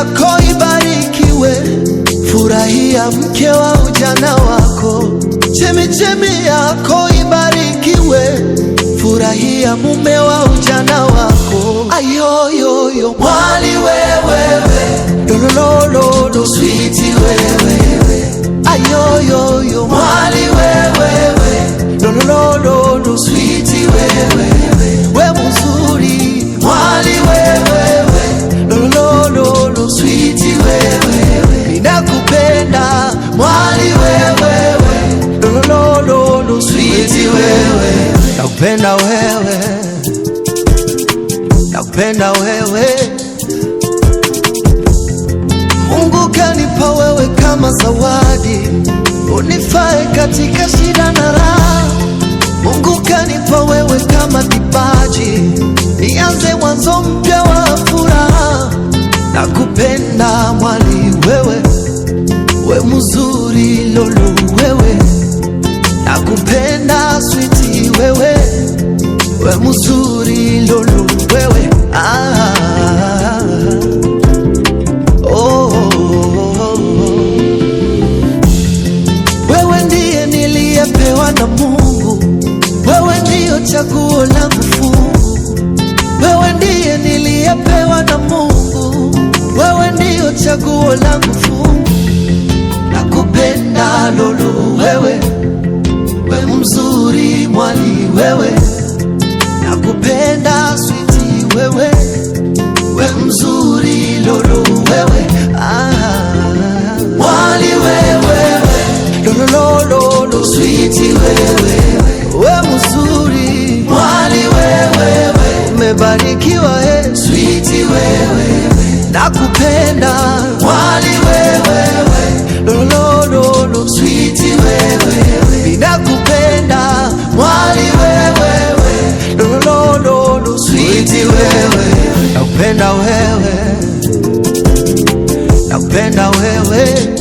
yako ibarikiwe, furahia mke wa ujana wako. Chemichemi yako ibarikiwe, furahia mume wa ujana wako. Ayoyoyo mwali wewewe, lolololo sweetie wewewe. Ayoyoyo mwali wewewe, lolololo sweetie wewewe. We mzuri mwali wewewe, lolololo sweetie wewewe. Ninakupenda mwali wewewe, lolololo sweetie wewewe. Nakupenda wewe, nakupenda wewe. Mungu kanipa wewe kama zawadi, unifae katika shida na raha. Mungu kanipa wewe kama kipaji, nianze mwanzo mpya wa furaha. Nakupenda mwali wewe, we mzuri lolo wewe. Nakupenda sweetie wewe, we mzuri lolo wewe. Wewe ndiye niliyepewa na Mungu, wewe ndiyo chaguo langu fungu. Wewe ndiye niliyepewa na Mungu, wewe ndiyo chaguo langu fungu. Nakupenda lolo wewe, we mzuri mwali wewe. Nakupenda sweetie wewe, we mzuri lolo wewe. Mwali wewe, lolololo sweetie wewe. We mzuri mwali wewe, umebarikiwa sweetie wewe. Nakupenda mwali wewe, lolololo sweetie wewe. Ninakupenda mwali wewe, lolololo sweetie wewe. Nakupenda wewe, nakupenda wewe.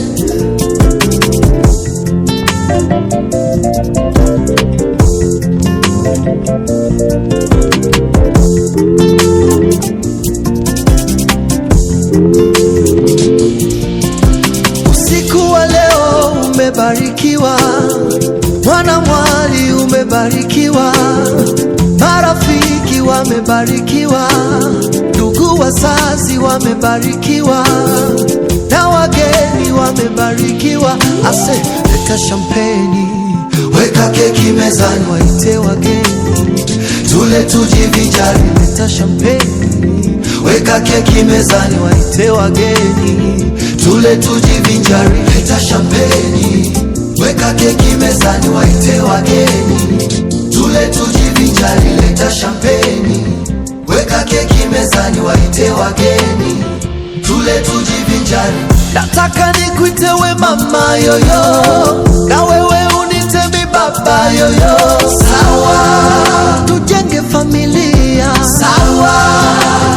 Usiku wa leo umebarikiwa, mwana mwali umebarikiwa, marafiki wamebarikiwa, ndugu wazazi wamebarikiwa, na wageni wamebarikiwa. Ase leta champagne, weka keki mezani, waite wageni tule tujivinjari. Leta champagne, weka keki mezani, waite wageni tule tujivinjari. Leta champagne, weka keki mezani, waite wageni tule tujivinjari. Leta champagne, weka keki mezani, waite wageni tule tujivinjari. Nataka nikuite we mama yoyo, na wewe unite mi baba yoyo. Sawa, tujenge familia. Sawa,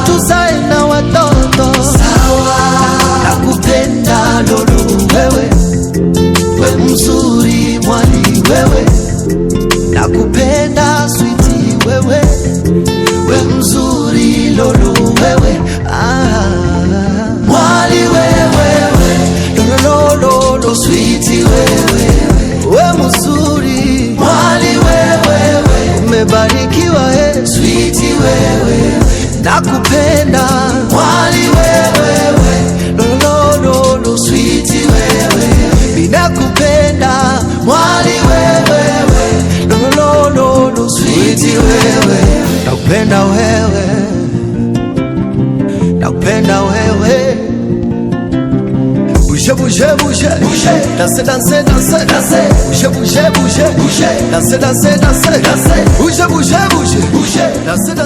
tuzae na watoto. Sawa, nakupenda lolo wewe, we mzuri mwali wewe. Nakupenda sweetie wewe, we mzuri lolo wewe. Mwali wewe, lolololo sweetie wewe. We mzuri mwali wewe, umebarikiwa sweetie wewe. Nakupenda mwali wewe, lolololo sweetie wewe. Ninakupenda mwali wewe, lolololo sweetie wewe. Nakupenda wewe, nakupenda wewe. Bouge, bouge, bouge, bouge. Danse, danse, danse, danse. Bouge, bouge, bouge, bouge. Danse, danse, danse, danse. Bouge, bouge, bouge, bouge. Danse, danse.